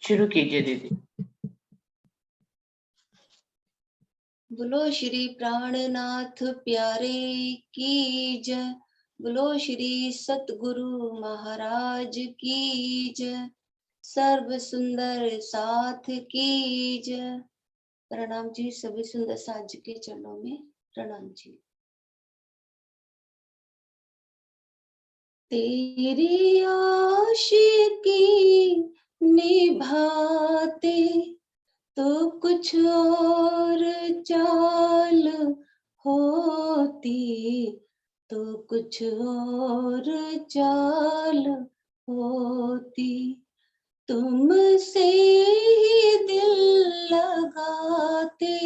शुरू कीजिए दीदी। बोलो श्री प्राणनाथ प्यारे की जय। बोलो श्री सतगुरु महाराज की जय। सर्व सुंदर साथ की जय। प्रणाम जी, सभी सुंदर साथ जी के चरणों में प्रणाम जी। तेरी आशिकी निभाते तो कुछ और चाल होती, तो कुछ और चाल होती। तुमसे ही दिल लगाते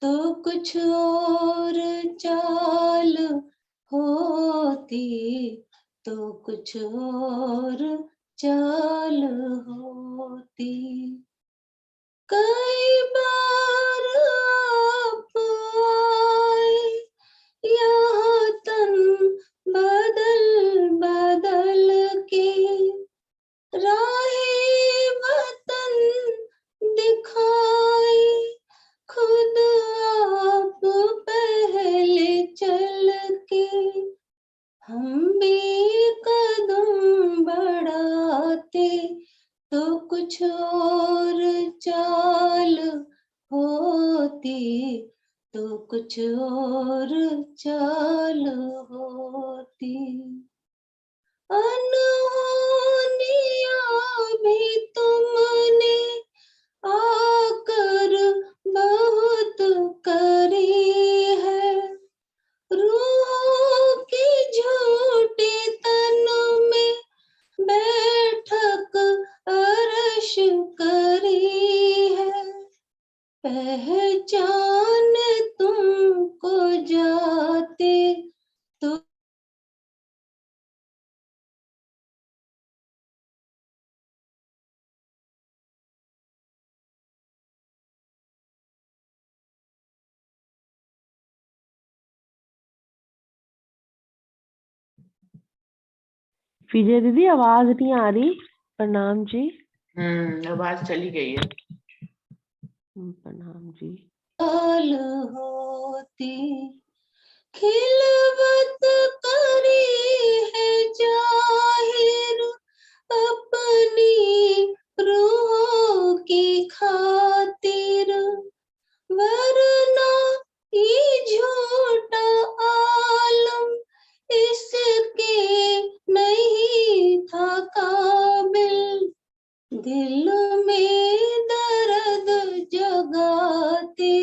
तो कुछ और चाल होती, तो कुछ और चाल होती। कई बार आप आए यहाँ तन बदल बदल के, राहे वतन दिखाई खुद आप पहले चल के। हम भी कदम बढ़ाते तो कुछ और चाल होती, तो कुछ और चाल होती। अनहोनियां भी तुमने आकर बहुत करी है, रूहों की झूठी तन में बैठक अर्श करी है। पहचान तुमको जाते तो विजय दीदी आवाज नहीं आ रही। प्रणाम जी। आवाज चली गई है। प्रणाम जी। हाल होती, खिलवत करी है जाहिर अपनी रूहों की खातिर, वरना ये झूठा आलम इसके नहीं था काबिल। दिल में दर्द जगाते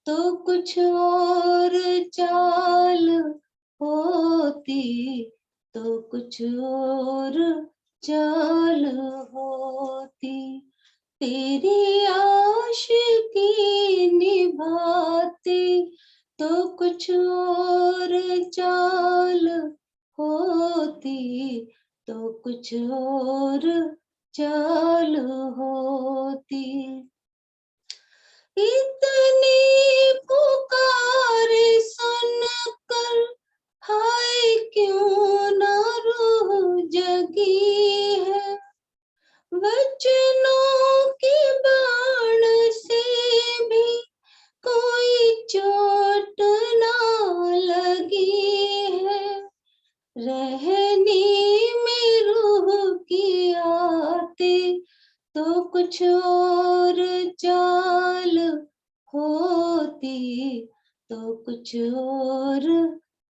तो कुछ और चाल होती, तो कुछ और चाल होती। तेरी आशिकी निभाते तो कुछ और चाल होती, तो कुछ और चाल होती। इतनी पुकारे सुनकर हाय क्यों ना रूह जगी है, वचनों के बाण से भी कोई चोट ना लगी है। रहनी में रूह की आते तो कुछ और चाल होती, तो कुछ और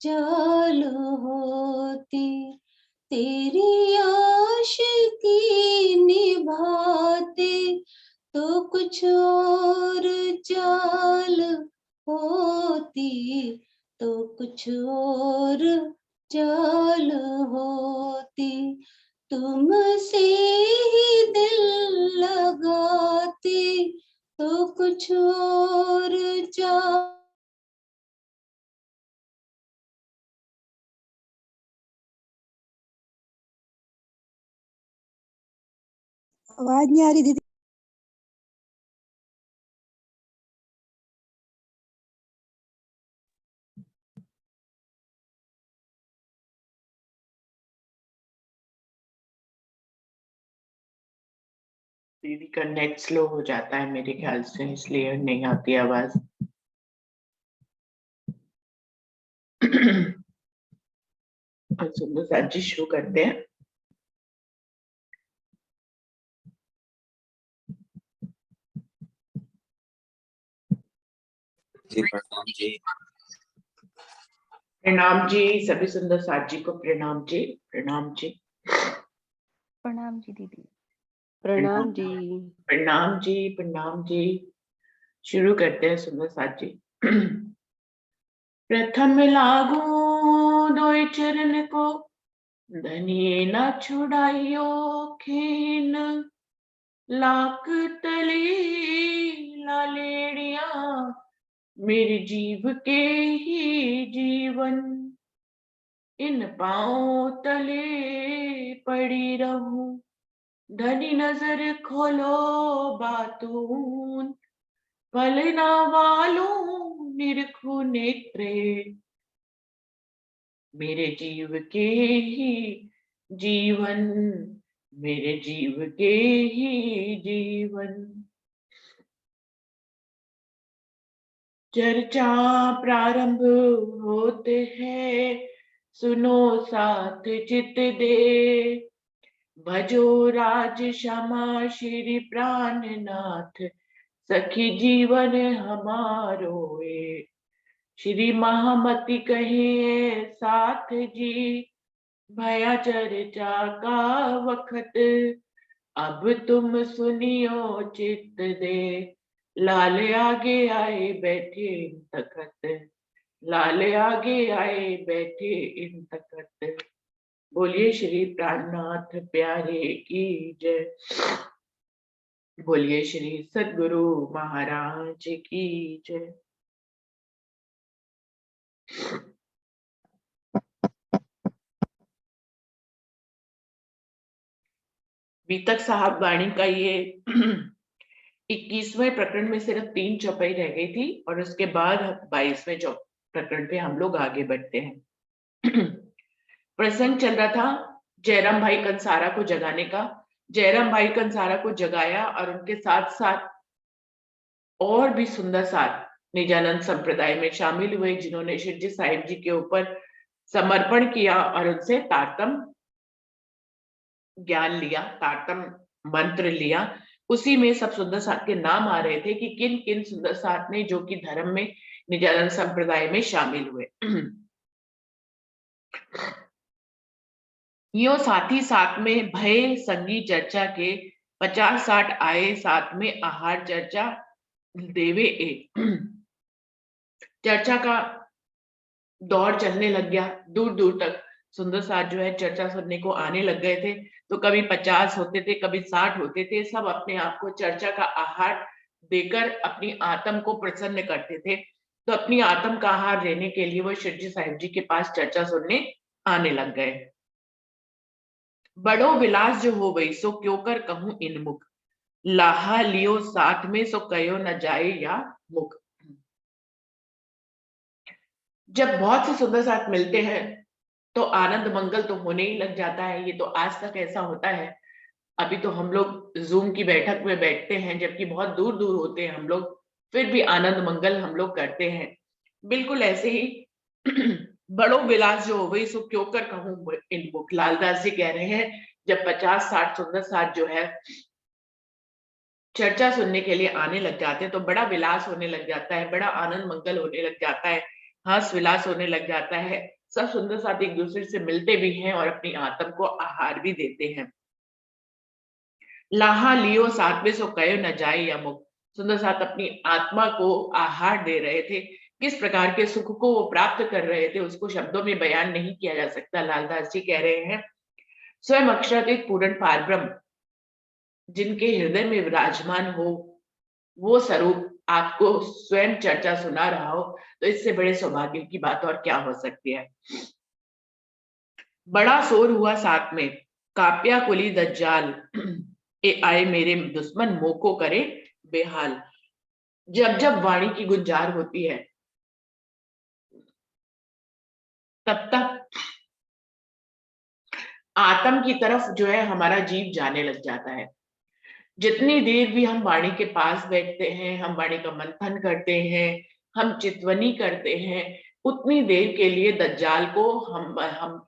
चाल होती। तेरी आशिकी निभाते तो कुछ और चाल होती, तो कुछ और चाल होती। तुमसे ही दिल लगाते तो कुछ और चाल। आवाज नहीं आ रही दीदी। दीदी का नेट स्लो हो जाता है मेरे ख्याल से, इसलिए नहीं आती आवाज। सुंदर साथ जी शुरू करते हैं। जी प्रणाम जी। प्रणाम जी, सभी सुंदर साथ जी को प्रणाम जी। प्रणाम जी। प्रणाम जी दीदी। प्रणाम जी। प्रणाम जी। प्रणाम जी। शुरू करते हैं सुंदर साथ जी। प्रथम लागू दोय चरण को, धनिये न छुड़ाइयो खीन। लाख तली लालेड़िया, मेरे जीव के ही जीवन। इन पांव तले पड़ी रहूं, धनी नजर खोलो बातून। पलना वालों निरखु नेत्रे, मेरे जीव के ही जीवन। मेरे जीव के ही जीवन। चर्चा प्रारंभ होते हैं, सुनो साथ चित दे। भजो राज क्षमा श्री प्राणनाथ, सखी जीवन हमारो ए। श्री महामति कहे साथ जी, भया चर्चा का वखत। अब तुम सुनियो चित दे, लाल आगे आए बैठे इन तखत। लाल आगे आए बैठे इन तखत। बोलिए श्री प्राणनाथ प्यारे की जय। बोलिए श्री सद्गुरु महाराज की जय। बीतक साहब वाणी का ये 21वें प्रकरण में सिर्फ 3 चौपाई रह गई थी, और उसके बाद 22वें प्रकरण पे हम लोग आगे बढ़ते हैं। प्रसंग चल रहा था जयराम भाई कंसारा को जगाने का। जयराम भाई कंसारा को जगाया और उनके साथ साथ और भी सुंदर साथ निजानंद संप्रदाय में शामिल हुए, जिन्होंने शिवजी साहिब जी के ऊपर समर्पण किया और उनसे तारतम ज्ञान लिया, तारतम मंत्र लिया। उसी में सब सुंदर साथ के नाम आ रहे थे कि किन किन सुंदर साथ ने जो कि धर्म में निजानंद संप्रदाय में शामिल हुए। यो साथी साथ में भय संगी चर्चा के, 50-60 आए साथ में आहार चर्चा देवे एक। चर्चा का दौर चलने लग गया, दूर दूर तक सुंदर साथ जो है चर्चा सुनने को आने लग गए थे। तो कभी 50 होते थे, कभी 60 होते थे। सब अपने आप को चर्चा का आहार देकर अपनी आत्म को प्रसन्न करते थे। तो अपनी आत्म का आहार लेने के लिए वो शिवजी साहिब जी के पास चर्चा सुनने आने लग गए। बड़ो विलास जो हो गई सो क्यों कर कहूं इन मुख, लाहा लियो साथ में सो कयो न जाए या मुख। जब बहुत से सुंदर साथ मिलते हैं तो आनंद मंगल तो होने ही लग जाता है। ये तो आज तक ऐसा होता है। अभी तो हम लोग जूम की बैठक में बैठते हैं, जबकि बहुत दूर दूर होते हैं हम लोग, फिर भी आनंद मंगल हम लोग करते हैं। बिल्कुल ऐसे ही बड़ो विलास जो हो गई सो क्यों कर कहूं इन मुख। लालदास जी कह रहे हैं जब 50-60 सुंदर साथ जो है चर्चा सुनने के लिए आने लग जाते हैं तो बड़ा विलास होने लग जाता है, बड़ा आनंद मंगल होने लग जाता है, हंस विलास होने लग जाता है। सब सुंदर साथ एक दूसरे से मिलते भी हैं और अपनी आत्म को आहार भी देते हैं। लाहा लियो साथ में सो कयो न जाए या मुख। सुंदर साथ अपनी आत्मा को आहार दे रहे थे। किस प्रकार के सुख को वो प्राप्त कर रहे थे उसको शब्दों में बयान नहीं किया जा सकता। लालदास जी कह रहे हैं स्वयं अक्षरातीत पूर्ण पारब्रह्म जिनके हृदय में विराजमान हो, वो स्वरूप आपको स्वयं चर्चा सुना रहा हो, तो इससे बड़े सौभाग्य की बात और क्या हो सकती है। बड़ा शोर हुआ साथ में, काप्या कुली दज्जाल, ए आए मेरे दुश्मन मुंह को करे बेहाल। जब जब वाणी की गुंजार होती है तब तक आत्म की तरफ जो है हमारा जीव जाने लग जाता है। जितनी देर भी हम वाणी के पास बैठते हैं, हम वाणी का मंथन करते हैं, हम चितवनी करते हैं, उतनी देर के लिए दज्जाल को हम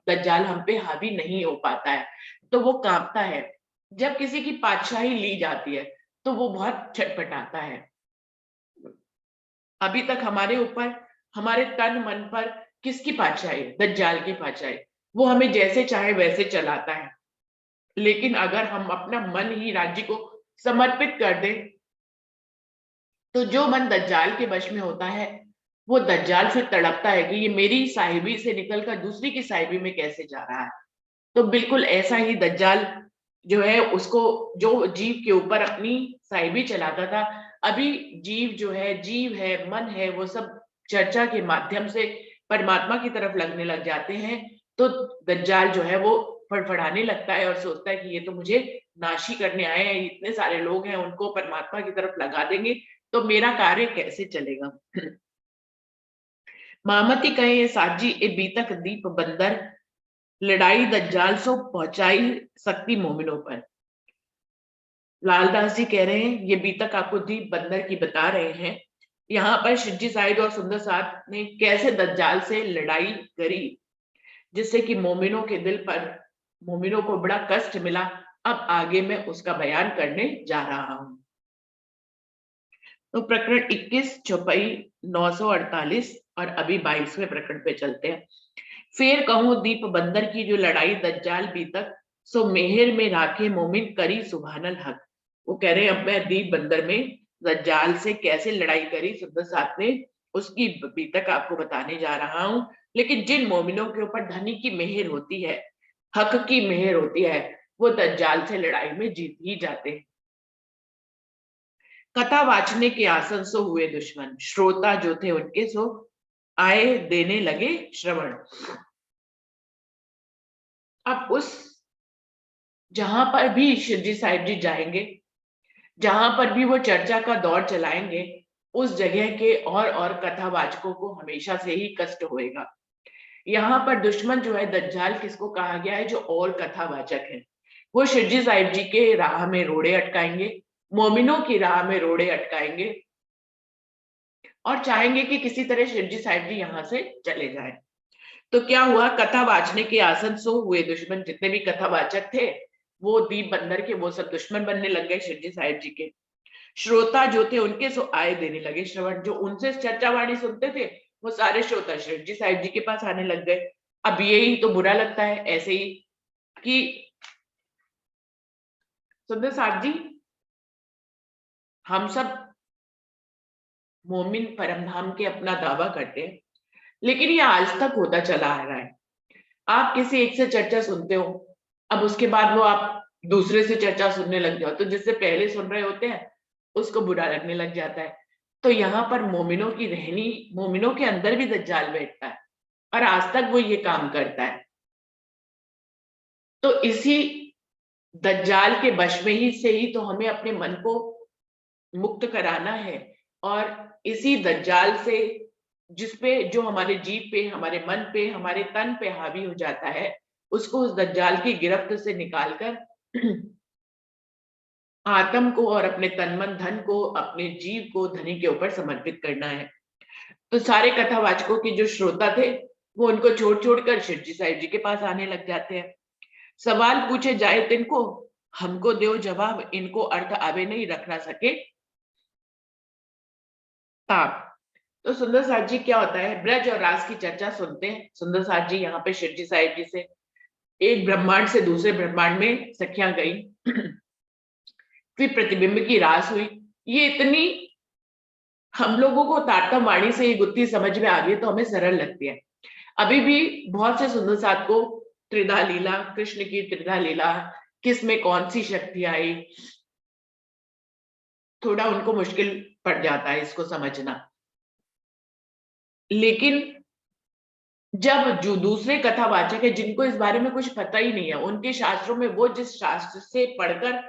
दज्जाल हम पे हावी नहीं हो पाता है, तो वो कांपता है। जब किसी की पातशाही ली जाती है तो वो बहुत छटपटाता है। अभी तक हमारे ऊपर, हमारे तन मन पर किसकी पातशाही? दज्जाल की पातशाही। वो हमें जैसे चाहे वैसे चलाता है। लेकिन अगर हम अपना मन ही राज्य को समर्पित कर दें, तो जो मन दज्जाल के वश में होता है, वो दज्जाल फिर तड़पता है कि ये मेरी साहिबी से निकलकर दूसरी की साहिबी में कैसे जा रहा है। तो बिल्कुल ऐसा ही दज्जाल जो है, उसको, जो जीव के ऊपर अपनी साहिबी चलाता था, अभी जीव है, मन है, वो सब चर्चा के माध्यम से परमात्मा की तरफ लगने लग जाते हैं। तो दज्जाल जो है वो फड़फड़ाने लगता है और सोचता है कि ये तो मुझे नाशी करने आए हैं, इतने सारे लोग हैं, उनको परमात्मा की तरफ लगा देंगे तो मेरा कार्य कैसे चलेगा। मामती कहे साजी ए बीतक दीप बंदर, लड़ाई दज्जाल सो पहुंचाई सकती मोमिनों पर। लालदास जी कह रहे हैं, ये बीतक आपको दीप बंदर की बता रहे हैं। यहाँ पर शिवजी साहिब और सुंदर साहब ने कैसे दज्जाल से लड़ाई करी, जिससे कि मोमिनों के दिल पर, मोमिनों को बड़ा कष्ट मिला। अब आगे मैं उसका बयान करने जा रहा हूं। तो प्रकरण 21 चौपाई 948 और अभी 22वें प्रकरण पे चलते हैं। फिर कहूं दीप बंदर की जो लड़ाई दज्जाल बीतक, सो मेहर में राखे मोमिन करी सुभानल हक। वो कह रहे हैं अब मैं दीप बंदर में दज्जाल से कैसे लड़ाई करी सुंदर साथ ने, उसकी बीतक आपको बताने जा रहा हूं। लेकिन जिन मोमिनों के ऊपर धनी की मेहर होती है, हक की मेहर होती है, वो दज्जाल से लड़ाई में जीत ही जाते हैं। कथा वाचने के आसन सो हुए दुश्मन, श्रोता जो थे उनके सो आए देने लगे श्रवण। अब उस, जहां पर भी शिवजी साहिब जी जाएंगे, जहां पर भी वो चर्चा का दौर चलाएंगे, उस जगह के और कथावाचकों को हमेशा से ही कष्ट होएगा। यहाँ पर दुश्मन जो है दज्जाल, किसको कहा गया है? जो और कथावाचक है। वो शिवजी साहिब जी के राह में रोड़े अटकाएंगे, मोमिनों की राह में रोड़े अटकाएंगे और चाहेंगे कि किसी तरह शिवजी साहिब जी यहाँ से चले जाएं। तो क्या हुआ? कथा वाचने के आसन सो हुए दुश्मन, जितने भी कथावाचक थे वो दीप बंदर के, वो सब दुश्मन बनने लग गए शिवजी साहिब जी के। श्रोता जो थे उनके सो आए देने लगे श्रवण, जो उनसे चर्चा वाणी सुनते थे वो सारे श्रोता शिवजी साहिब जी के पास आने लग गए। अब यही तो बुरा लगता है ऐसे ही कि सुंदर साहब जी, हम सब मोमिन परमधाम के अपना दावा करते हैं, लेकिन ये आज तक होता चला आ रहा है। आप किसी एक से चर्चा सुनते हो, अब उसके बाद वो आप दूसरे से चर्चा सुनने लग जाओ, तो जिससे पहले सुन रहे होते हैं उसको बुरा लगने लग जाता है। तो यहाँ पर मोमिनों की रहनी, मोमिनों के अंदर भी दज्जाल बैठता है और आज तक वो ये काम करता है। तो इसी दज्जाल के वश में ही से ही तो हमें अपने मन को मुक्त कराना है, और इसी दज्जाल से, जिसपे, जो हमारे जीव पे, हमारे मन पे, हमारे तन पे हावी हो जाता है, उसको उस दज्जाल की गिरफ्त से निकालकर आत्म को और अपने तन मन धन को, अपने जीव को धनी के ऊपर समर्पित करना है। तो सारे कथावाचकों के जो श्रोता थे वो उनको छोड़ छोड़ कर शिवजी साहिब जी के पास आने लग जाते हैं। सवाल पूछे जाए तिनको, हमको दो जवाब, इनको अर्थ आवे नहीं रख ना सके ताप। तो सुंदर साहब जी, क्या होता है, ब्रज और रास की चर्चा सुनते हैं सुंदर साहब जी यहाँ पे शिवजी साहिब जी से। एक ब्रह्मांड से दूसरे ब्रह्मांड में सखियां गई, फिर प्रतिबिंब की रास हुई। ये इतनी, हम लोगों को तारतम वाणी से ये गुत्थी समझ में आ गई तो हमें सरल लगती है। अभी भी बहुत से सुंदर साथ को त्रिधा लीला, कृष्ण की त्रिधा लीला, किसमें कौन सी शक्ति आई, थोड़ा उनको मुश्किल पड़ जाता है इसको समझना। लेकिन जब जो दूसरे कथावाचक है, जिनको इस बारे में कुछ पता ही नहीं है, उनके शास्त्रों में वो जिस शास्त्र से पढ़कर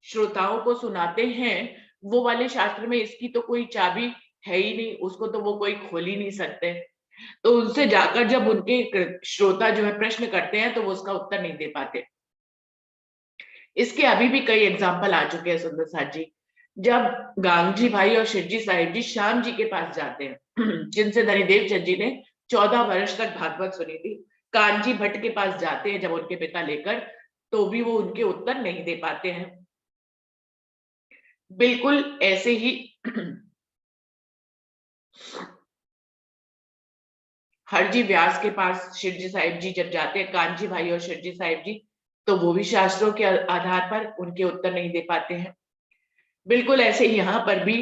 श्रोताओं को सुनाते हैं, वो वाले शास्त्र में इसकी तो कोई चाबी है ही नहीं, उसको तो वो कोई खोल ही नहीं सकते। तो उनसे जाकर जब उनके श्रोता जो है प्रश्न करते हैं तो वो उसका उत्तर नहीं दे पाते। इसके अभी भी कई एग्जाम्पल आ चुके हैं सुंदर साथ जी। जब गांगजी भाई और शिवजी साहिब जी श्याम जी के पास जाते हैं जिनसे धनीदेव चंद जी ने 14 वर्ष तक भागवत सुनी थी, कानजी भट्ट के पास जाते हैं जब उनके पिता लेकर, तो भी वो उनके उत्तर नहीं दे पाते हैं। बिल्कुल ऐसे ही हरजी व्यास के पास शिवजी साहिब जी जब जाते हैं, कानजी भाई और शिवजी साहिब जी, तो वो भी शास्त्रों के आधार पर उनके उत्तर नहीं दे पाते हैं। बिल्कुल ऐसे ही यहाँ पर भी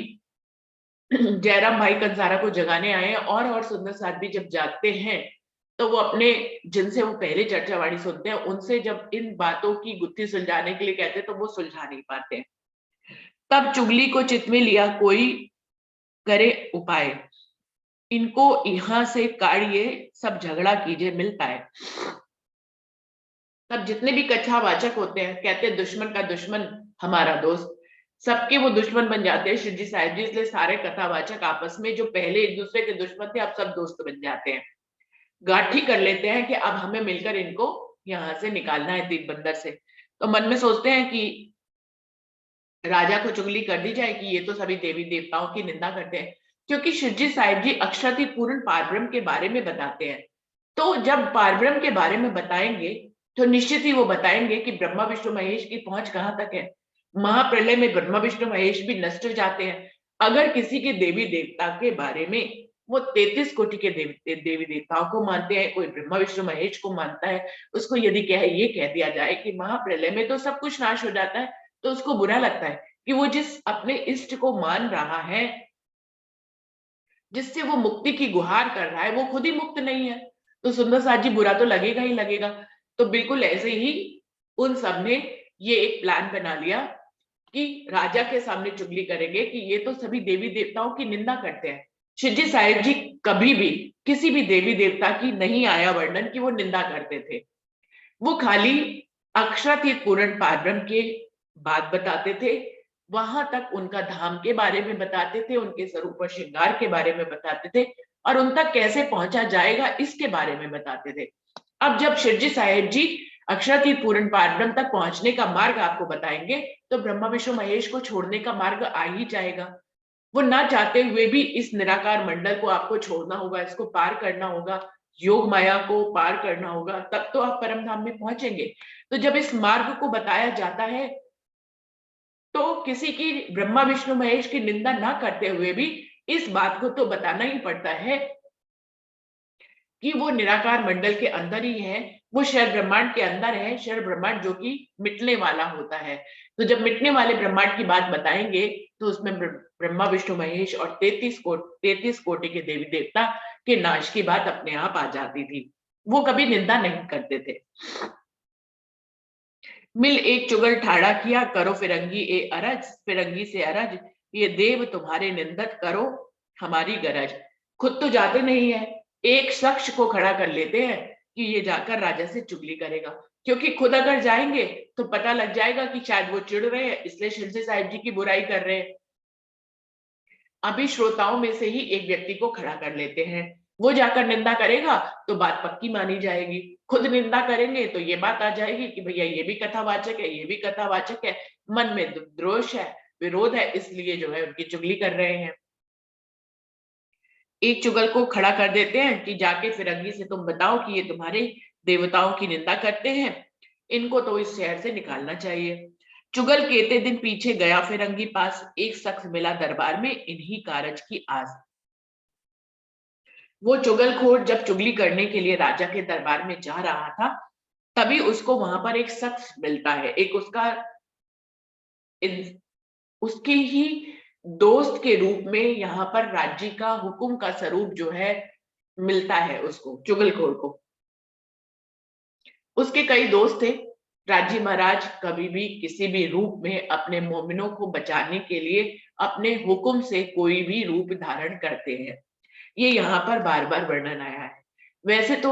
जयराम भाई कंसारा को जगाने आए हैं, और सुंदर साथ भी जब जागते हैं तो वो अपने, जिनसे वो पहले चर्चावाणी सुनते हैं, उनसे जब इन बातों की गुत्थी सुलझाने के लिए कहते हैं तो वो सुलझा नहीं पाते हैं। तब चुगली को चित्त में लिया कोई करे उपाय, इनको यहाँ से काढ़िए सब झगड़ा कीजिए मिल पाए। तब जितने भी कथावाचक होते हैं कहते हैं दुश्मन का दुश्मन हमारा दोस्त, सबके वो दुश्मन बन जाते हैं शिवजी साहिब जी। इसलिए सारे कथावाचक आपस में जो पहले एक दूसरे के दुश्मन थे अब सब दोस्त बन जाते हैं, गांठी कर लेते हैं कि अब हमें मिलकर इनको यहाँ से निकालना है दीप बंदर से। तो मन में सोचते हैं कि राजा को चुगली कर दी जाए कि ये तो सभी देवी देवताओं की निंदा करते हैं, क्योंकि शिवजी साहिब जी अक्षरातीत पूर्ण पारब्रह्म के बारे में बताते हैं। तो जब पारब्रह्म के बारे में बताएंगे तो निश्चित ही वो बताएंगे कि ब्रह्मा विष्णु महेश की पहुंच कहाँ तक है। महाप्रलय में ब्रह्मा विष्णु महेश भी नष्ट हो जाते हैं। अगर किसी के देवी देवता के बारे में वो 33 कोटि के देवी देवताओं को मानते हैं, कोई ब्रह्मा विष्णु महेश को मानता है, उसको यदि ये कह दिया जाए कि महाप्रलय में तो सब कुछ नाश हो जाता है, तो उसको बुरा लगता है कि वो जिस अपने इष्ट को मान रहा है, जिससे वो मुक्ति की गुहार कर रहा है, वो खुद ही मुक्त नहीं है, तो सुंदर साथ जी बुरा तो लगेगा ही लगेगा। तो बिल्कुल ऐसे ही उन सब ने ये एक प्लान बना लिया कि राजा के सामने चुगली करेंगे कि ये तो सभी देवी देवताओं की निंदा करते हैं। शिवजी साहिब जी कभी भी किसी भी देवी देवता की नहीं आया वर्णन कि वो निंदा करते थे। वो खाली अक्षरातीत पूर्ण पारब्रह्म के बात बताते थे, वहां तक उनका धाम के बारे में बताते थे, उनके स्वरूप और श्रृंगार के बारे में बताते थे, और उन तक कैसे पहुंचा जाएगा इसके बारे में बताते थे। अब जब शिवजी साहिब जी अक्षरातीत पूर्ण पारब्रह्म तक पहुंचने का मार्ग आपको बताएंगे तो ब्रह्मा विष्णु महेश को छोड़ने का मार्ग आ ही जाएगा। वो ना चाहते हुए भी इस निराकार मंडल को आपको छोड़ना होगा, इसको पार करना होगा, योग माया को पार करना होगा, तब तो आप परम धाम में पहुंचेंगे। तो जब इस मार्ग को बताया जाता है तो किसी की ब्रह्मा विष्णु महेश की निंदा ना करते हुए भी इस बात को तो बताना ही पड़ता है कि वो निराकार मंडल के अंदर ही है, वो शर ब्रह्मांड के अंदर है, शर ब्रह्मांड जो कि मिटने वाला होता है। तो जब मिटने वाले ब्रह्मांड की बात बताएंगे तो उसमें ब्रह्मा विष्णु महेश और 33 कोटि के देवी देवता के नाश की बात अपने आप आ जाती थी। वो कभी निंदा नहीं करते थे। मिल एक चुगल ठाड़ा किया, करो फिरंगी ए अरज, फिरंगी से अरज, ये देव तुम्हारे निंदक करो हमारी गरज। खुद तो जाते नहीं है, एक शख्स को खड़ा कर लेते हैं कि ये जाकर राजा से चुगली करेगा, क्योंकि खुद अगर जाएंगे तो पता लग जाएगा कि शायद वो चिढ़ रहे हैं इसलिए शिवजी साहिब जी की बुराई कर रहे हैं। अभी श्रोताओं में से ही एक व्यक्ति को खड़ा कर लेते हैं, वो जाकर निंदा करेगा तो बात पक्की मानी जाएगी, खुद निंदा करेंगे तो ये बात आ जाएगी कि भैया ये भी कथावाचक है, ये भी कथावाचक है, मन में द्रोष है, विरोध है, इसलिए जो है उनकी चुगली कर रहे हैं। एक चुगल को खड़ा कर देते हैं कि जाके फिरंगी से तुम बताओ कि ये तुम्हारे देवताओं की निंदा करते हैं, इनको तो इस शहर से निकालना चाहिए। चुगल केते दिन पीछे गया फिरंगी पास, एक शख्स मिला दरबार में इन्हीं कारज की आस। वो चुगलखोर जब चुगली करने के लिए राजा के दरबार में जा रहा था तभी उसको वहां पर एक शख्स मिलता है, एक उसके ही दोस्त के रूप में यहाँ पर राज्य का हुकुम का स्वरूप जो है मिलता है उसको, चुगलखोर को। उसके कई दोस्त थे। राज्य महाराज कभी भी किसी भी रूप में अपने मोमिनों को बचाने के लिए अपने हुक्म से कोई भी रूप धारण करते हैं, ये यहाँ पर बार बार वर्णन आया है। वैसे तो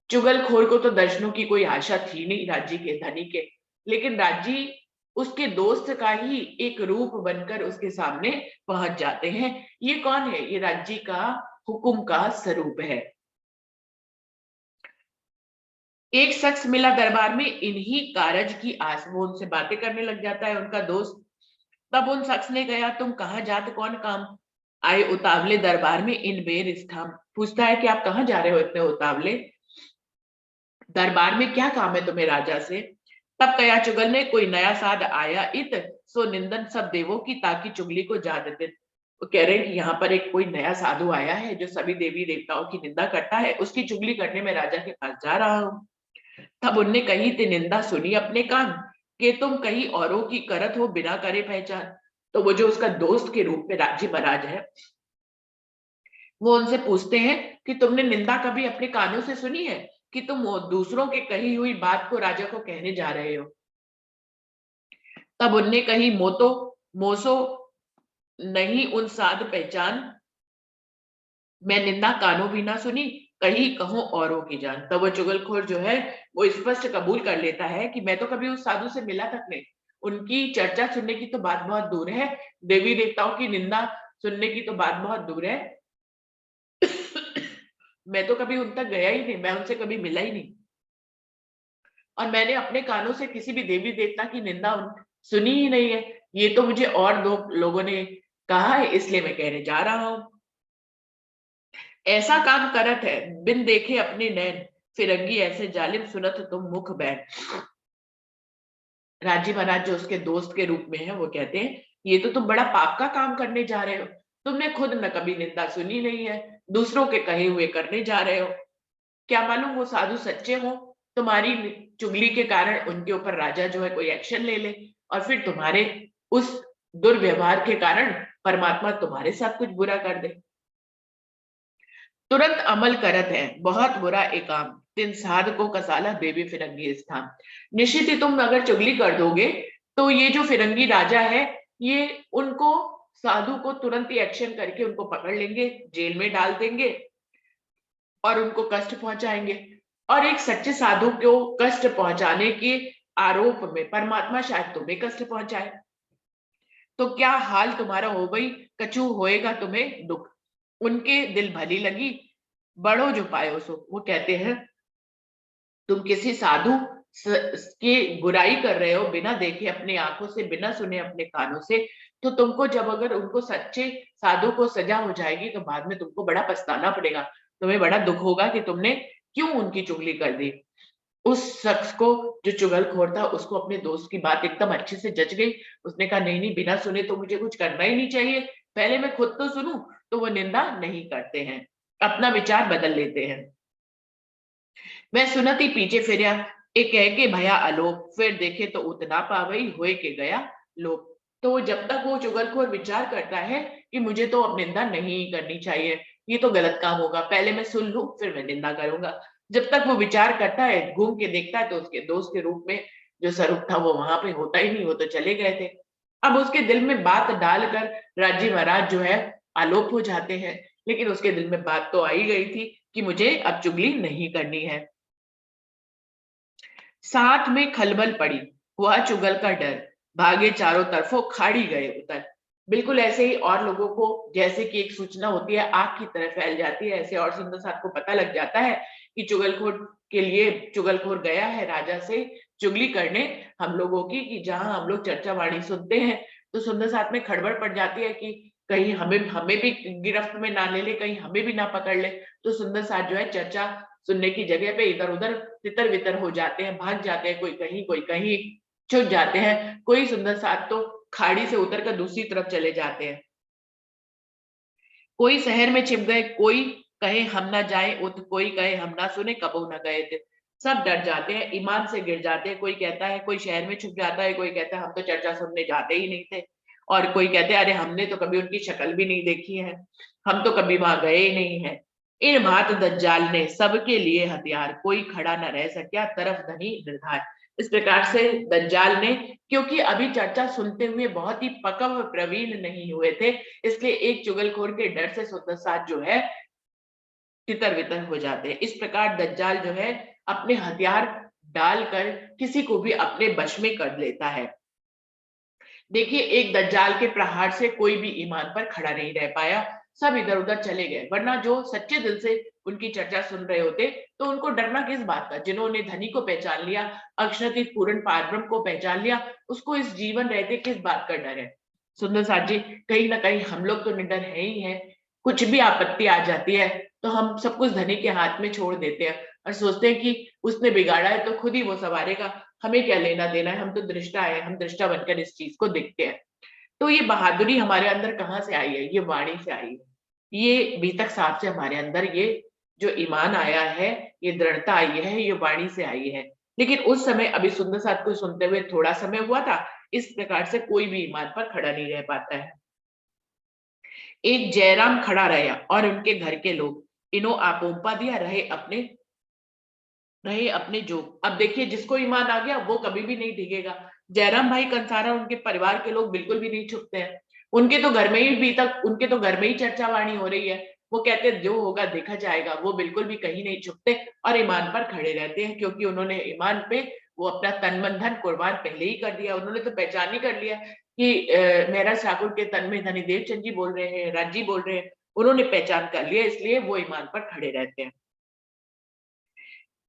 चुगलखोर को तो दर्शनों की कोई आशा थी नहीं राज्य के धनी के, लेकिन राज्य उसके दोस्त का ही एक रूप बनकर उसके सामने पहुंच जाते हैं। ये कौन है? ये राज्य का हुक्म का स्वरूप है। एक शख्स मिला दरबार में इन्हीं कारज की आस, वो उनसे बातें करने लग जाता है, उनका दोस्त। तब उन शख्स ने कहा, तुम कहाँ जात कौन काम आए उतावले दरबार में इन बेर स्थान। पूछता है कि आप कहाँ जा रहे हो इतने उतावले, दरबार में क्या काम है तुम्हें राजा से। तब कया चुगल ने, कोई नया साध आया इत, सो निंदन सब देवों की ताकि चुगली को जा देते। वो कह रहे हैं कि यहाँ पर एक कोई नया साधु आया है जो सभी देवी देवताओं की निंदा करता है, उसकी चुगली करने में राजा के पास जा रहा हूँ। तब उनने कही ते निंदा सुनी अपने कान, कि तुम कहीं औरों की करत हो बिना करे पहचान। तो वो जो उसका दोस्त के रूप में राजी महाराज है, वो उनसे पूछते हैं कि तुमने निंदा कभी अपने कानों से सुनी है कि तुम वो दूसरों के कही हुई बात को राजा को कहने जा रहे हो। तब उनने कही, मोतो मोसो नहीं उन साध पहचान, मैं निंदा कानों भी ना सुनी, कहीं कहूं औरों की जान। तब वो चुगलखोर जो है वो स्पष्ट कबूल कर लेता है कि मैं तो कभी उस साधु से मिला तक नहीं, उनकी चर्चा सुनने की तो बात बहुत दूर है, देवी देवताओं की निंदा सुनने की तो बात बहुत दूर है। मैं तो कभी उन तक गया ही नहीं, मैं उनसे कभी मिला ही नहीं, और मैंने अपने कानों से किसी भी देवी देवता की निंदा सुनी ही नहीं है। ये तो मुझे और दो लोगों ने कहा है, इसलिए मैं कहने जा रहा हूं। ऐसा काम करत है बिन देखे अपने नैन, फिरंगी ऐसे जालिम सुनत तुम मुख बैन। राजी महाराज जो उसके दोस्त के रूप में है, वो कहते हैं, ये तो तुम बड़ा पाप का काम करने जा रहे हो, तुमने खुद न कभी निंदा सुनी नहीं है, दूसरों के कहे हुए करने जा रहे हो। क्या मालूम वो साधु सच्चे हो, तुम्हारी चुगली के कारण उनके ऊपर राजा जो है कोई एक्शन ले ले, और फिर तुम्हारे उस दुर्व्यवहार के कारण परमात्मा तुम्हारे साथ कुछ बुरा कर दे। तुरंत अमल करत है बहुत बुरा एक काम, तिन साध को कसाला बेबी फिरंगी स्थान। निश्चित ही तुम अगर चुगली कर दोगे तो ये जो फिरंगी राजा है, ये उनको साधु को तुरंत ही एक्शन करके उनको पकड़ लेंगे, जेल में डाल देंगे और उनको कष्ट पहुंचाएंगे। और एक सच्चे साधु को कष्ट पहुंचाने के आरोप में परमात्मा शायद तुम्हें कष्ट पहुंचाए, तो क्या हाल तुम्हारा हो गई, कछु होएगा तुम्हें दुख। उनके दिल भली लगी, बड़ो जो पायो सो। वो कहते हैं, तुम किसी साधु की बुराई कर रहे हो बिना देखे अपनी आंखों से, बिना सुने अपने कानों से, तो तुमको जब अगर उनको सच्चे साधु को सजा हो जाएगी तो बाद में तुमको बड़ा पछताना पड़ेगा, तुम्हें बड़ा दुख होगा कि तुमने क्यों उनकी चुगली कर दी। उस शख्स को जो चुगलखोर था, उसको अपने दोस्त की बात एकदम अच्छे से जच गई। उसने कहा, नहीं नहीं, बिना सुने तो मुझे कुछ करना ही नहीं चाहिए, पहले मैं खुद तो सुनूं। तो वो निंदा नहीं करते हैं, अपना विचार बदल लेते हैं। मैं सुनती पीछे फिरया, एक कह के भया आलोक, फिर देखे तो उतना पावई होए के गया लोक। तो जब तक वो चुगलखोर विचार करता है कि मुझे तो अब निंदा नहीं करनी चाहिए, ये तो गलत काम होगा, पहले मैं सुन लूं फिर मैं निंदा करूंगा, जब तक वो विचार करता है, घूम के देखता है तो उसके दोस्त के रूप में जो स्वरूप था वो वहां पे होता ही नहीं, वो तो चले गए थे। अब उसके दिल में बात डालकर राजी महाराज जो है आलोप हो जाते हैं, लेकिन उसके दिल में बात तो आई गई थी कि मुझे अब चुगली नहीं करनी है। साथ में खलबल पड़ी, हुआ चुगल का डर, भागे चारों तरफों खाड़ी गए उतर। बिल्कुल ऐसे ही और लोगों को जैसे कि एक सूचना होती है आग की तरह फैल जाती है, ऐसे और सुंदर साथ को पता लग जाता है कि चुगलखोर के लिए चुगलखोर गया है राजा से चुगली करने हम लोगों की, कि जहां हम लोग चर्चा वाणी सुनते हैं तो सुंदर साथ में खड़बड़ पड़ जाती है कि कहीं हमें हमें भी गिरफ्त में ना ले ले, कहीं हमें भी ना पकड़ ले। तो सुंदर साथ जो है चर्चा सुनने की जगह पे इधर उधर तितर बितर हो जाते हैं, भाग जाते हैं, कोई कहीं छुप जाते हैं, कोई सुंदर साथ तो खाड़ी से उतर कर दूसरी तरफ चले जाते हैं, कोई शहर में छिप गए, कोई कहे हम ना जाए उत, कोई कहे हम ना सुने कबू ना गए थे। सब डर जाते हैं, ईमान से गिर जाते हैं। कोई कहता है, कोई शहर में छुप जाता है, कोई कहता है हम तो चर्चा सुनने जाते ही नहीं थे, और कोई कहते हैं अरे हमने तो कभी उनकी शक्ल भी नहीं देखी है, हम तो कभी वहां गए ही नहीं है। इन भांत दज्जाल ने सबके लिए हथियार, कोई खड़ा न रह सका तरफ धनी निर्धार। इस प्रकार से दज्जाल ने, क्योंकि अभी चर्चा सुनते हुए बहुत ही पक्व प्रवीण नहीं हुए थे, इसलिए एक चुगलखोर के डर से सुंदर साथ जो है तितर बितर हो जाते हैं। इस प्रकार दज्जाल जो है अपने हथियार डालकर किसी को भी अपने वश में कर लेता है। देखिए, एक दज्जाल के प्रहार से कोई भी ईमान पर खड़ा नहीं रह पाया, सब इधर उधर चले गए, वरना जो सच्चे दिल से उनकी चर्चा सुन रहे होते, तो उनको डरना किस बात का? जिन्होंने धनी को पहचान लिया, अक्षरतीत पूर्ण पारब्रह्म को पहचान लिया, उसको इस जीवन रहते किस बात का डर है? सुंदर साथ जी, कहीं ना कहीं हम लोग तो निडर है ही है। कुछ भी आपत्ति आ जाती है तो हम सब कुछ धनी के हाथ में छोड़ देते हैं और सोचते हैं कि उसने बिगाड़ा है तो खुद ही वो संवारेगा, हमें क्या लेना देना है, हम तो दृष्टा है, हम दृष्टा बनकर इस चीज को देखते हैं। तो ये बहादुरी हमारे अंदर कहाँ से आई है? ये वाणी से आई है। ये बीतक साहब से हमारे अंदर ये जो ईमान आया है, ये दृढ़ता आई है, ये वाणी से आई है। लेकिन उस समय अभी सुंदर साहब को सुनते हुए थोड़ा समय हुआ था, इस प्रकार से कोई भी ईमान पर खड़ा नहीं रह पाता है। एक जयराम खड़ा रहा और उनके घर के लोग इनो आपोंपा दिया रहे अपने जो। अब देखिए, जिसको ईमान आ गया वो कभी भी नहीं डिगेगा। जयराम भाई कंसारा, उनके परिवार के लोग बिल्कुल भी नहीं छुपते हैं। उनके तो घर में ही भी तक उनके तो घर में ही चर्चा वाणी हो रही है। वो कहते हैं जो होगा देखा जाएगा, वो बिल्कुल भी कहीं नहीं छुपते और ईमान पर खड़े रहते हैं, क्योंकि उन्होंने ईमान पे वो अपना तन मन धन कुर्बान पहले ही कर दिया। उन्होंने तो पहचान ही कर लिया कि मेहरा ठाकुर के तन में धनी देवचंद जी बोल रहे हैं, राजी बोल रहे हैं। उन्होंने पहचान कर लिया, इसलिए वो ईमान पर खड़े रहते हैं।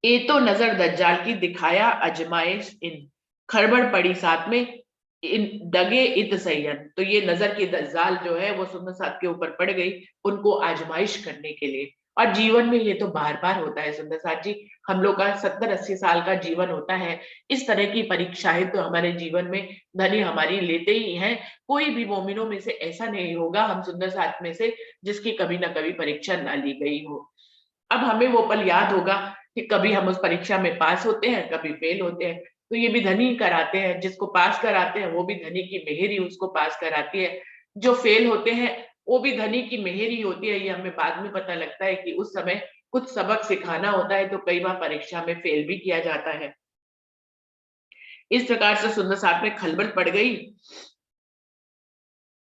ए तो नजर दज्जाल की दिखाया अजमाइश इन, खड़बड़ पड़ी साथ में इन दगे इत सैयन। तो ये नजर की दज्जाल जो है वो सुंदर साथ के ऊपर पड़ गई, उनको आजमाइश करने के लिए। और जीवन में ये तो बार बार होता है सुंदर साथ जी, हम लोग का 70-80 साल का जीवन होता है। इस तरह की परीक्षाएं तो हमारे जीवन में धनी हमारी लेते ही हैं। कोई भी मोमिनों में से ऐसा नहीं होगा हम सुंदर साथ में से जिसकी कभी ना कभी परीक्षा ना ली गई हो। अब हमें वो पल याद होगा कि कभी हम उस परीक्षा में पास होते हैं, कभी फेल होते हैं, तो ये भी धनी ही कराते हैं। जिसको पास कराते हैं वो भी धनी की मेहर ही उसको पास कराती है। जो फेल होते हैं वो भी धनी की मेहर ही होती है। ये हमें बाद में पता लगता है कि उस समय कुछ सबक सिखाना होता है, तो कई बार परीक्षा में फेल भी किया जाता है। इस प्रकार से सुंदर साथ में खलबल पड़ गई।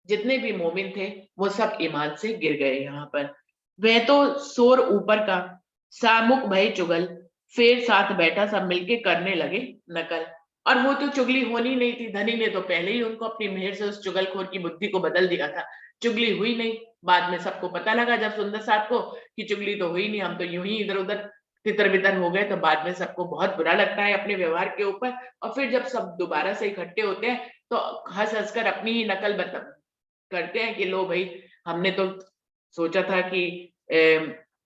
जितने भी मोमिन थे वो सब ईमान से गिर गए। यहाँ पर वह तो शोर ऊपर का सामुक भय चुगल, फिर साथ बैठा सब मिलके करने लगे नकल। और वो तो चुगली होनी नहीं थी, धनी ने तो पहले ही उनको अपनी मेहर से उस चुगलखोर की बुद्धि को बदल दिया था। चुगली हुई नहीं। बाद में सबको पता लगा जब सुंदर साहब को कि चुगली तो हुई नहीं, हम तो यूं ही इधर उधर तितर बितर हो गए। तो बाद में सबको बहुत बुरा लगता है अपने व्यवहार के ऊपर। और फिर जब सब दोबारा से इकट्ठे होते हैं तो हंस हंसकर अपनी ही नकल करते हैं कि लो भाई, हमने तो सोचा था कि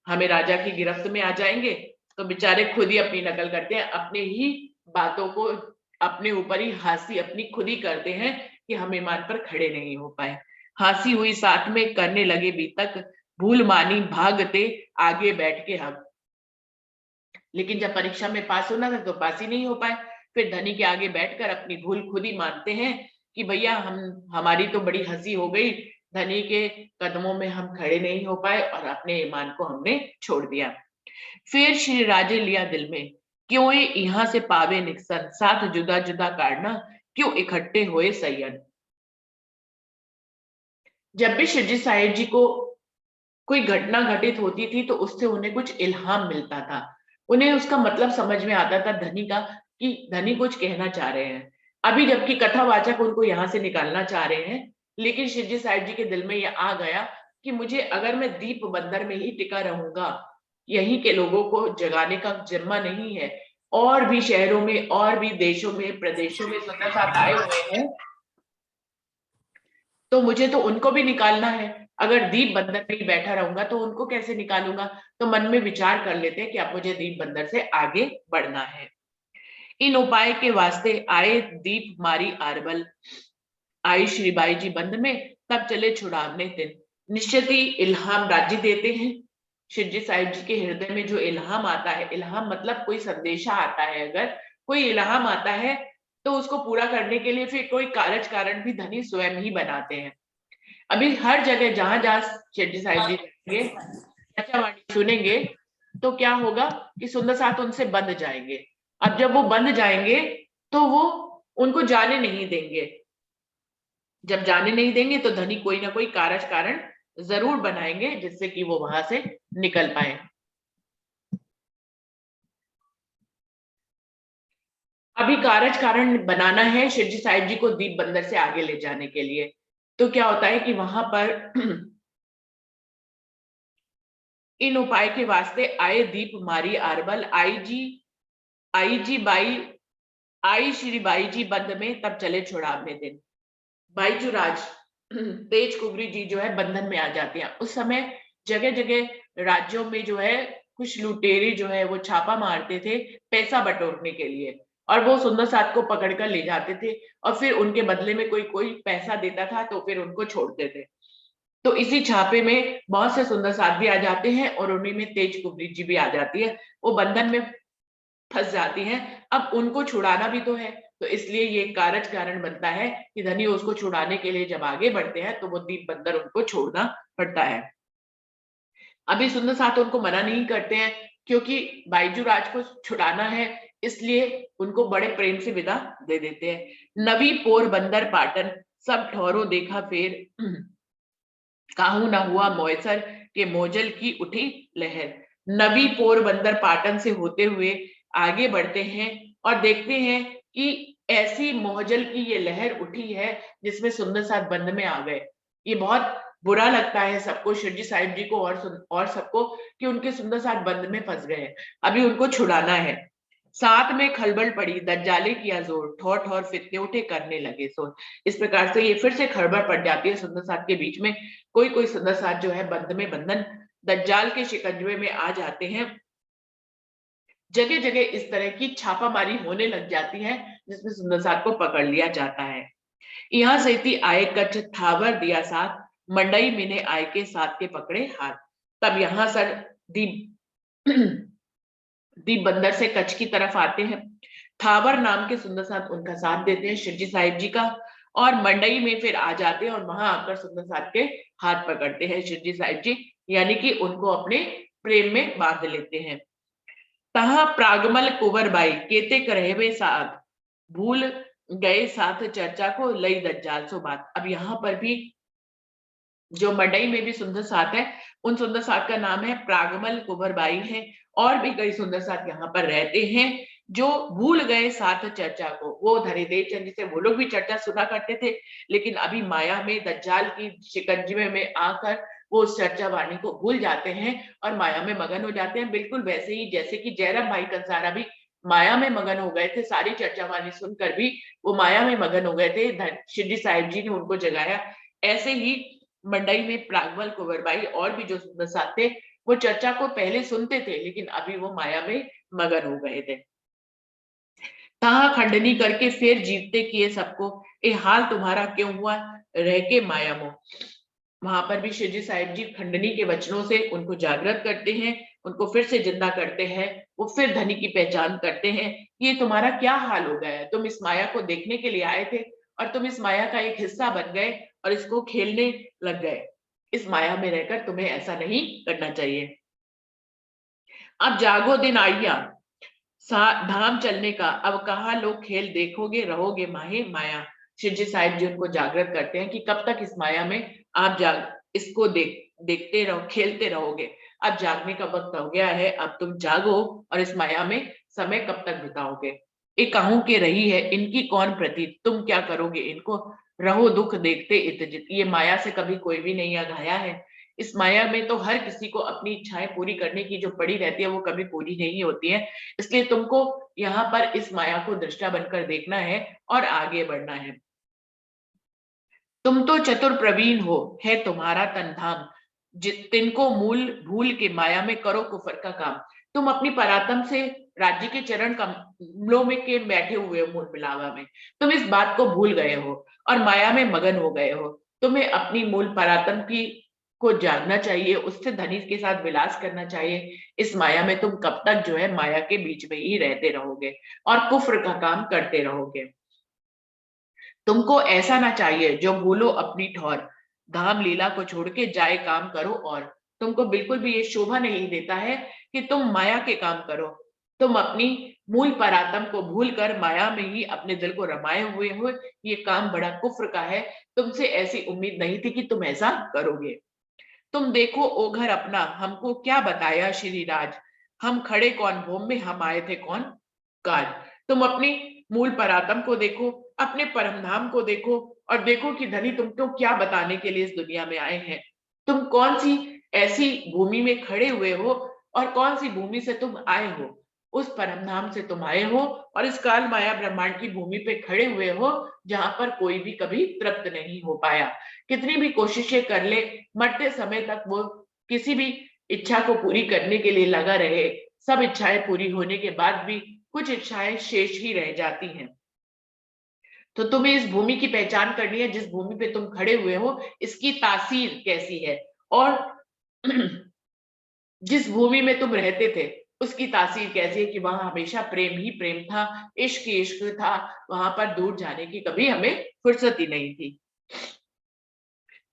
हमें राजा की गिरफ्त में आ जाएंगे। तो बेचारे खुद ही अपनी नकल करते हैं, अपने ही बातों को अपने ऊपर ही हंसी अपनी खुद ही करते हैं कि हम ईमान पर खड़े नहीं हो पाए। हंसी हुई साथ में करने लगे बीतक, भूल मानी भागते आगे बैठ के हम। लेकिन जब परीक्षा में पास होना था तो पास ही नहीं हो पाए। फिर धनी के आगे बैठकर अपनी भूल खुद ही मानते हैं कि भैया हमारी तो बड़ी हंसी हो गई, धनी के कदमों में हम खड़े नहीं हो पाए और अपने ईमान को हमने छोड़ दिया। फिर श्री राजे लिया दिल में, क्यों ये यहाँ से पावे निकसन, साथ जुदा जुदा काटना, क्यों इकट्ठे हुए सैयद। जब भी शिवजी साहिब जी को कोई घटना घटित होती थी तो उससे उन्हें कुछ इल्हाम मिलता था। उन्हें उसका मतलब समझ में आता था धनी का, कि धनी कुछ कहना चाह रहे हैं। अभी जबकि कथावाचक उनको यहाँ से निकालना चाह रहे हैं, लेकिन शिवजी साहिब जी के दिल में यह आ गया कि मुझे, अगर मैं दीप बंदर में ही टिका रहूंगा, यहीं के लोगों को जगाने का जिम्मा नहीं है। और भी शहरों में और भी देशों में प्रदेशों में सुंदर साथ आए हुए हैं, तो मुझे तो उनको भी निकालना है। अगर दीप बंदर में ही बैठा रहूंगा तो उनको कैसे निकालूंगा। तो मन में विचार कर लेते हैं कि अब मुझे दीप बंदर से आगे बढ़ना है। इन उपाय के वास्ते आए दीप मारी आरबल, आई श्रीबाई जी बंद में, तब चले छुड़ावने दिन। निश्चित ही इल्हाम राज्य देते हैं। शिवजी साहिब जी के हृदय में जो इल्हाम आता है, इल्हाम मतलब कोई संदेशा आता है, अगर कोई इल्हाम आता है तो उसको पूरा करने के लिए फिर कोई कारज कारण भी धनी स्वयं ही बनाते हैं। अभी हर जगह जहां जहां शिवजी साहिब जी जाएंगे, चर्चावाणी सुनेंगे, तो क्या होगा कि सुंदर साथ उनसे बंध जाएंगे। अब जब वो बंध जाएंगे तो वो उनको जाने नहीं देंगे। जब जाने नहीं देंगे तो धनी कोई ना कोई कारज कारण जरूर बनाएंगे जिससे कि वो वहां से निकल पाए। अभी कारज कारण बनाना है शिवजी साहिब जी को दीप बंदर से आगे ले जाने के लिए। तो क्या होता है कि वहां पर इन उपाय के वास्ते आए दीप मारी आरबल, आई जी बाई आई श्री बाई जी बंद में, तब चले छुड़ावने दिन। बाईजूराज तेज कुबरी जी जो है बंधन में आ जाते हैं। उस समय जगह जगह राज्यों में जो है कुछ लुटेरे जो है वो छापा मारते थे पैसा बटोरने के लिए, और वो सुंदर साथ को पकड़कर ले जाते थे और फिर उनके बदले में कोई कोई पैसा देता था तो फिर उनको छोड़ते थे। तो इसी छापे में बहुत से सुंदर साथ भी आ जाते हैं और उन्हीं में तेज कुबरी जी भी आ जाती है। वो बंधन में फंस जाती हैं। अब उनको छुड़ाना भी तो है, तो इसलिए ये कारज कारण बनता है कि धनी उसको छुड़ाने के लिए जब आगे बढ़ते हैं तो वो दीप बंदर उनको छोड़ना पड़ता है। अभी सुंदर साथ उनको मना नहीं करते हैं क्योंकि बाईजू राज को छुड़ाना है, इसलिए उनको बड़े प्रेम से विदा दे देते हैं। नवी पोरबंदर पाटन सब ठहरो देखा फेर, काहू ना हुआ मौसर के मोजल की उठी लहर। नवी पोरबंदर पाटन से होते हुए आगे बढ़ते हैं और देखते हैं कि ऐसी मोहजल की ये लहर उठी है जिसमें सुंदर साथ बंद में आ गए। ये बहुत बुरा लगता है सबको, शिरडी साहिब जी को और सबको, कि उनके सुंदर साथ बंद में फंस गए हैं। अभी उनको छुड़ाना है। साथ में खलबल पड़ी दज्जाले किया जोर, ठोर ठोर फितने उठे करने लगे शोर। इस प्रकार से ये फिर से खड़बड़ पड़ जाती है सुंदर साथ के बीच में। कोई कोई सुंदर साथ जो है बंद में बंधन दज्जाल के शिकंजे में आ जाते हैं। जगह जगह इस तरह की छापामारी होने लग जाती है जिसमें सुंदर साथ को पकड़ लिया जाता है। यहाँ से थी आए कच्छ थावर दिया साथ, मंडई मिने आए के साथ के पकड़े हाथ। तब यहाँ सर दीप दीप बंदर से कच्छ की तरफ आते हैं। थावर नाम के सुंदर साथ उनका साथ देते हैं शिरडी साहिब जी का, और मंडई में फिर आ जाते हैं और वहां आकर सुंदर साथ के हाथ पकड़ते हैं शिरडी साहिब जी, यानी कि उनको अपने प्रेम में बांध लेते हैं। तहा प्रागमल कुंवर बाई केते करहवे साथ, भूल गए साथ चर्चा को लई दज्जाल सो बात। अब यहाँ पर भी जो मंडई में भी सुंदर साथ है, उन सुंदर साथ का नाम है प्रागमल कुंवर बाई है, और भी कई सुंदर साथ यहाँ पर रहते हैं जो भूल गए साथ चर्चा को। वो धनीदेव चंद जी से वो लोग भी चर्चा सुना करते थे, लेकिन अभी माया में दज्जाल की शिकंजे में आकर वो उस चर्चा वाणी को भूल जाते हैं और माया में मगन हो जाते हैं। बिल्कुल वैसे ही जैसे कि जयराम भाई कंसारा भी माया में मगन हो गए थे, सारी चर्चा वाणी सुनकर भी वो माया में मगन हो गए थे, शिरडी साहिब जी ने उनको जगाया। ऐसे ही मंडई में प्रागमल कुंवर बाई और भी जो सुंदर साथ थे वो चर्चा को पहले सुनते थे, लेकिन अभी वो माया में मगन हो गए थे। तहा खंडनी करके फिर जीतते किए सबको, ए हाल तुम्हारा क्यों हुआ रह के माया मोह। वहां पर भी शिरडी साहिब जी खंडनी के वचनों से उनको जागृत करते हैं, उनको फिर से जिंदा करते हैं। वो फिर धनी की पहचान करते हैं, ये तुम्हारा क्या हाल हो गया है, तुम इस माया को देखने के लिए आए थे और तुम इस माया का एक हिस्सा बन गए और इसको खेलने लग गए। इस माया में रहकर तुम्हें ऐसा नहीं करना चाहिए। अब जागो दिन आइया धाम चलने का, अब कहाँ लोग खेल देखोगे रहोगे माहे माया। शिवजी साहिब जी उनको जागृत करते हैं कि कब तक इस माया में आप इसको देखते रहो, खेलते रहोगे। अब जागने का वक्त हो गया है, अब तुम जागो और इस माया में समय कब तक बिताओगे। ये कहूं के रही है इनकी कौन प्रति, तुम क्या करोगे इनको, रहो दुख देखते इतजित। ये माया से कभी कोई भी नहीं आघाया है। इस माया में तो हर किसी को अपनी इच्छाएं पूरी करने की जो पड़ी रहती है वो कभी पूरी नहीं होती है, इसलिए तुमको यहाँ पर इस माया को दृष्टा बनकर देखना है और आगे बढ़ना है। तुम तो चतुर प्रवीण हो, है तुम्हारा तन धाम, तिनको मूल भूल के माया में करो कुफर का काम। तुम अपनी परात्म से राज्य के चरण कमलों में के बैठे हुए हो मूल मिलावा में, तुम इस बात को भूल गए हो और माया में मगन हो गए हो। तुम्हें अपनी मूल परात्म की को जागना चाहिए, उससे धनी के साथ विलास करना चाहिए। इस माया में तुम कब तक जो है माया के बीच में ही रहते रहोगे और कुफ्र का काम करते रहोगे। तुमको ऐसा ना चाहिए जो भूलो अपनी ठौर, धाम लीला को छोड़ के जाए काम करो और। तुमको बिल्कुल भी ये शोभा नहीं देता है कि तुम माया के काम करो। तुम अपनी मूल परात्म को भूलकर माया में ही अपने दिल को रमाए हुए हो, ये काम बड़ा कुफ्र का है। तुमसे ऐसी उम्मीद नहीं थी कि तुम ऐसा करोगे। तुम देखो ओ घर अपना, हमको क्या बताया श्री राज, हम खड़े कौन भूम में, हम आए थे कौन काज। तुम अपनी मूल परात्म को देखो, अपने परम धाम को देखो और देखो कि धनी तुमको क्या बताने के लिए इस दुनिया में आए हैं। तुम कौन सी ऐसी भूमि में खड़े हुए हो, और कौन सी भूमि से तुम आए हो? उस परम धाम से तुम आए हो, और इस काल माया ब्रह्मांड की भूमि पे खड़े हुए हो जहां पर कोई भी कभी तृप्त नहीं हो पाया। कितनी भी कोशिशें कर ले, मरते समय तक वो किसी भी इच्छा को पूरी करने के लिए लगा रहे, सब इच्छाएं पूरी होने के बाद भी कुछ इच्छाएं शेष ही रह जाती हैं। तो तुम्हें इस भूमि की पहचान करनी है, जिस भूमि पे तुम खड़े हुए हो इसकी तासीर कैसी है, और जिस भूमि में तुम रहते थे उसकी तासीर कैसी है कि वहां हमेशा प्रेम ही प्रेम था, इश्क ही इश्क था, वहां पर दूर जाने की कभी हमें फुर्सत ही नहीं थी।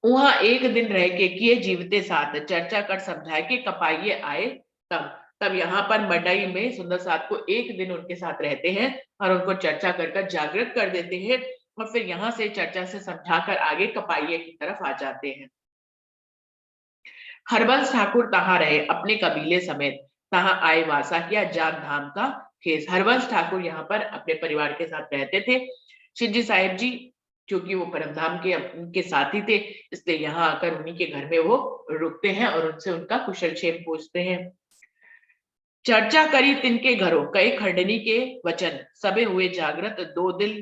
वहां एक दिन रह के किए जीवते साथ, चर्चा कर समझाए कि कपाइये आए तब। तब यहाँ पर मडई में सुंदर साथ को एक दिन उनके साथ रहते हैं और उनको चर्चा कर जागृत कर देते हैं, और फिर यहाँ से चर्चा से समझाकर आगे कपाइये की तरफ आ जाते हैं। हरबंस ठाकुर तहां रहे अपने कबीले समेत, तहां आए वासा किया जाग धाम का खेस। हरबंस ठाकुर यहाँ पर अपने परिवार के साथ रहते थे। शिवजी साहिब जी क्योंकि वो परमधाम के उनके साथी थे, इसलिए यहाँ आकर उन्हीं के घर में वो रुकते हैं और उनसे उनका कुशल क्षेम पूछते हैं। चर्चा करी तिनके घरों कई खंडनी के वचन, सबे हुए जागृत दो दिल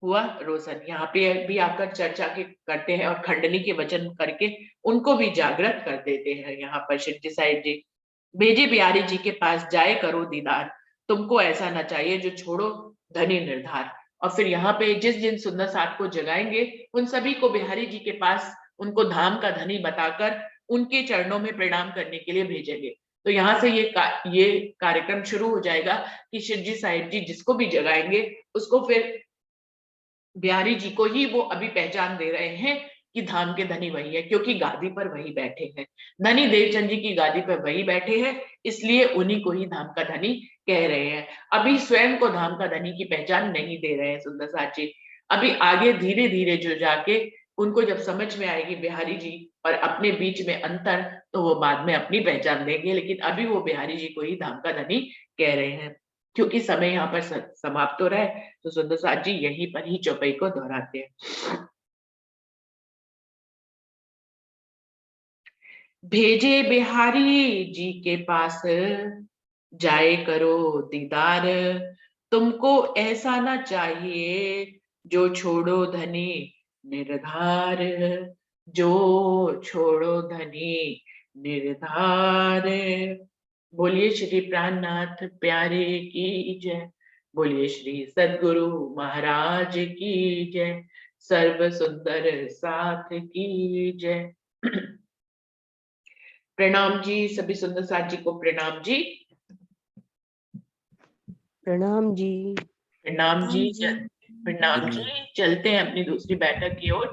हुआ रोशन। यहाँ पे भी आकर चर्चा के करते हैं और खंडनी के वचन करके उनको भी जागृत कर देते हैं। यहाँ पर शिवजी साहिब जी भेजे बिहारी जी के पास, जाए करो दीदार, तुमको ऐसा ना चाहिए जो छोड़ो धनी निर्धार। और फिर यहाँ पे जिस जिन सुंदर साथ को जगाएंगे उन सभी को बिहारी जी के पास उनको धाम का धनी बताकर उनके चरणों में प्रणाम करने के लिए भेजेंगे। तो यहाँ से ये कार्यक्रम शुरू हो जाएगा कि शिवजी साहिब जी जिसको भी जगाएंगे उसको फिर बिहारी जी को ही वो अभी पहचान दे रहे हैं कि धाम के धनी वही है, क्योंकि गादी पर वही बैठे हैं। धनी देवचंद जी की गादी पर वही बैठे हैं, इसलिए उन्हीं को ही धाम का धनी कह रहे हैं। अभी स्वयं को धाम का धनी की पहचान नहीं दे रहे हैं सुंदर साथ जी। अभी आगे धीरे धीरे जो जाके उनको जब समझ में आएगी बिहारी जी और अपने बीच में अंतर, तो वो बाद में अपनी पहचान देंगे, लेकिन अभी वो बिहारी जी को ही धाम का धनी कह रहे हैं। क्योंकि समय यहाँ पर समाप्त हो रहा है, तो सुंदर साथ जी यहीं पर ही चौपाई को दोहराते हैं। भेजे बिहारी जी के पास, जाए करो दीदार, तुमको ऐसा ना चाहिए जो छोड़ो धनी निर्धार, जो छोड़ो धनी निर्धार। बोलिए श्री प्राणनाथ प्यारे की जय, बोलिए श्री सद्गुरु महाराज की जय, सर्व सुंदर साथ की जय। प्रणाम जी, सभी सुंदर साथ जी को प्रणाम जी। प्रणाम जी। प्रणाम जी। प्रणाम जी, चलते हैं अपनी दूसरी बैठक की ओर।